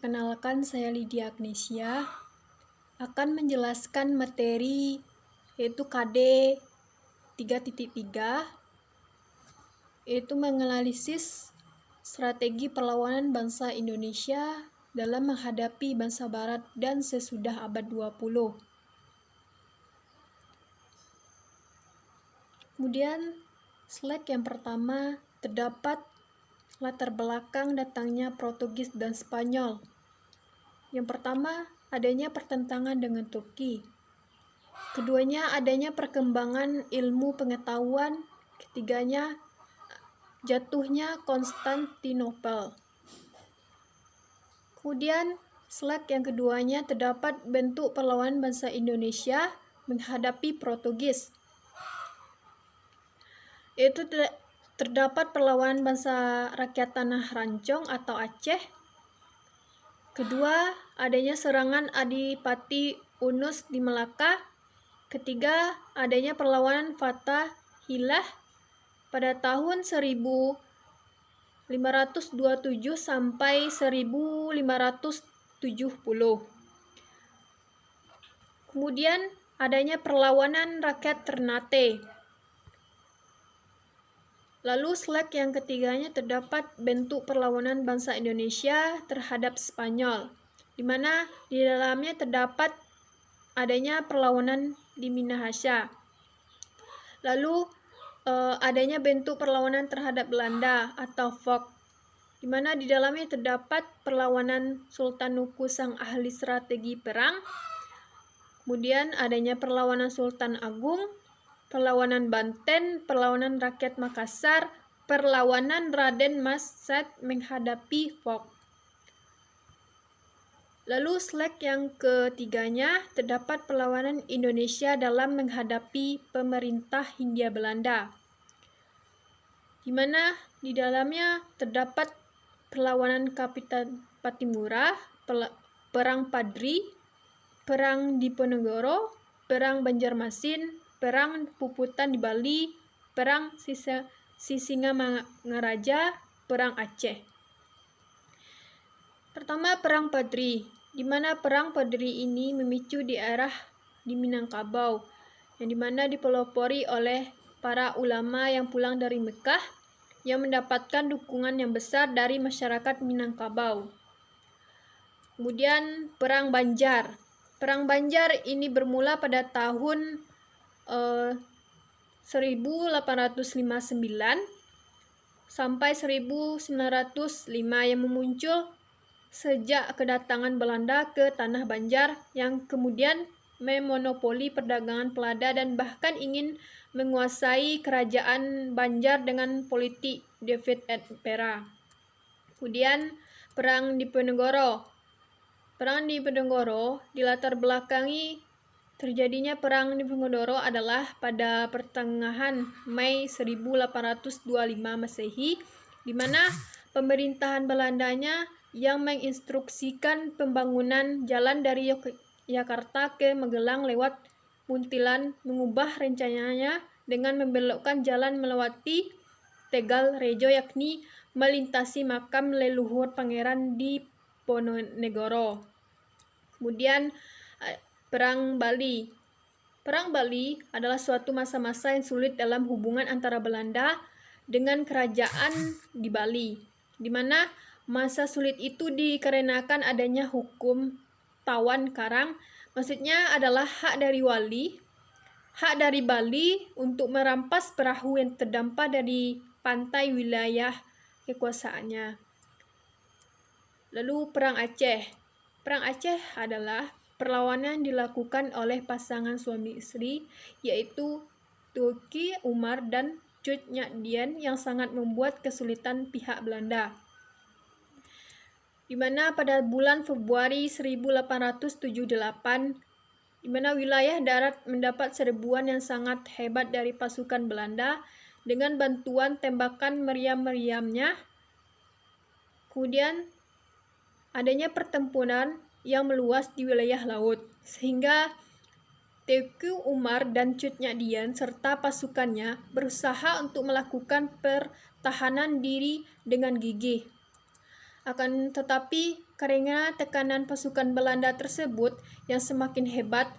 Perkenalkan, saya Lydia Agnesia akan menjelaskan materi yaitu KD 3.3, yaitu menganalisis strategi perlawanan bangsa Indonesia dalam menghadapi bangsa Barat dan sesudah abad 20. Kemudian slide yang pertama terdapat latar belakang datangnya Portugis dan Spanyol. Yang pertama, adanya pertentangan dengan Turki. Keduanya, adanya perkembangan ilmu pengetahuan. Ketiganya, jatuhnya Konstantinopel. Kemudian, slide yang keduanya terdapat bentuk perlawanan bangsa Indonesia menghadapi Portugis. Yaitu terdapat perlawanan bangsa rakyat Tanah Rancong atau Aceh. Kedua, adanya serangan Adipati Unus di Melaka. Ketiga, adanya perlawanan Fatah Hillah pada tahun 1527 sampai 1570. Kemudian, adanya perlawanan rakyat Ternate. Lalu slide yang ketiganya terdapat bentuk perlawanan bangsa Indonesia terhadap Spanyol, di mana di dalamnya terdapat adanya perlawanan di Minahasa. Lalu adanya bentuk perlawanan terhadap Belanda atau Volk, di mana di dalamnya terdapat perlawanan Sultan Nuku sang ahli strategi perang. Kemudian adanya perlawanan Sultan Agung, perlawanan Banten, perlawanan rakyat Makassar, perlawanan Raden Mas Said menghadapi Volk. Lalu slide yang ketiganya terdapat perlawanan Indonesia dalam menghadapi pemerintah Hindia Belanda, di mana di dalamnya terdapat perlawanan Kapitan Patimura, Perang Padri, Perang Diponegoro, Perang Banjarmasin, Perang Puputan di Bali, Perang Sisingamangaraja, Perang Aceh. Pertama, Perang Padri, di mana Perang Padri ini memicu di Minangkabau, yang dimana dipelopori oleh para ulama yang pulang dari Mekah, yang mendapatkan dukungan yang besar dari masyarakat Minangkabau. Kemudian Perang Banjar. Perang Banjar ini bermula pada tahun 1859 sampai 1905 yang memuncul sejak kedatangan Belanda ke Tanah Banjar, yang kemudian memonopoli perdagangan pelada dan bahkan ingin menguasai kerajaan Banjar dengan politik divide et impera. Kemudian Perang Diponegoro. Perang Diponegoro dilatar belakangi terjadinya Perang Diponegoro adalah pada pertengahan Mei 1825 Masehi, di mana pemerintahan Belandanya yang menginstruksikan pembangunan jalan dari Yogyakarta ke Magelang lewat Muntilan mengubah rencananya dengan membelokkan jalan melewati Tegal Rejo, yakni melintasi makam leluhur Pangeran Diponegoro. Kemudian Perang Bali. Perang Bali adalah suatu masa-masa yang sulit dalam hubungan antara Belanda dengan kerajaan di Bali, di mana masa sulit itu dikarenakan adanya hukum tawan karang, maksudnya adalah hak dari Bali untuk merampas perahu yang terdampar dari pantai wilayah kekuasaannya. Lalu Perang Aceh. Perang Aceh adalah perlawanan dilakukan oleh pasangan suami istri, yaitu Teuku Umar dan Cut Nyak Dien, yang sangat membuat kesulitan pihak Belanda, di mana pada bulan Februari 1878, di mana wilayah darat mendapat serbuan yang sangat hebat dari pasukan Belanda dengan bantuan tembakan meriam-meriamnya. Kemudian adanya pertempuran yang meluas di wilayah laut, sehingga Teuku Umar dan Cut Nyak Dien serta pasukannya berusaha untuk melakukan pertahanan diri dengan gigih. Akan tetapi karena tekanan pasukan Belanda tersebut yang semakin hebat,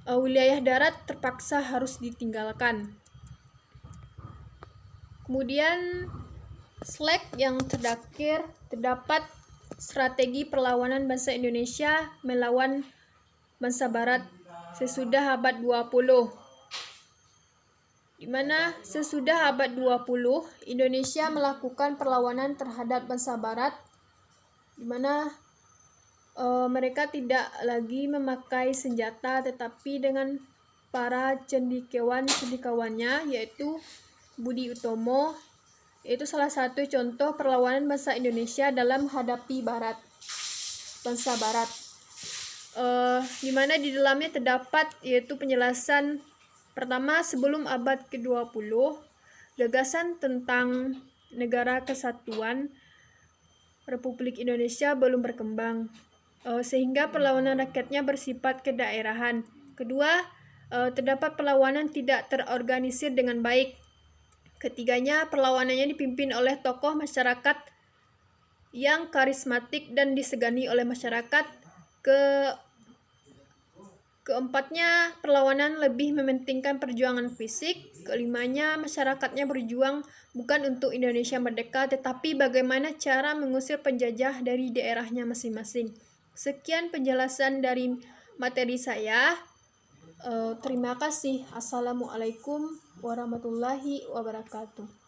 wilayah darat terpaksa harus ditinggalkan. Kemudian slide yang terakhir, terdapat strategi perlawanan bangsa Indonesia melawan bangsa Barat sesudah abad 20. Di mana sesudah abad 20, Indonesia melakukan perlawanan terhadap bangsa Barat, di mana mereka tidak lagi memakai senjata, tetapi dengan para cendikawannya, yaitu Budi Utomo, yaitu salah satu contoh perlawanan bangsa Indonesia dalam menghadapi bangsa Barat. Di mana di dalamnya terdapat yaitu penjelasan pertama, sebelum abad ke-20, gagasan tentang negara kesatuan Republik Indonesia belum berkembang, sehingga perlawanan rakyatnya bersifat kedaerahan. Kedua, terdapat perlawanan tidak terorganisir dengan baik. Ketiganya, perlawanannya dipimpin oleh tokoh masyarakat yang karismatik dan disegani oleh masyarakat. Keempatnya, perlawanan lebih mementingkan perjuangan fisik. Kelimanya, masyarakatnya berjuang bukan untuk Indonesia merdeka, tetapi bagaimana cara mengusir penjajah dari daerahnya masing-masing. Sekian penjelasan dari materi saya. Terima kasih. Assalamualaikum warahmatullahi wabarakatuh.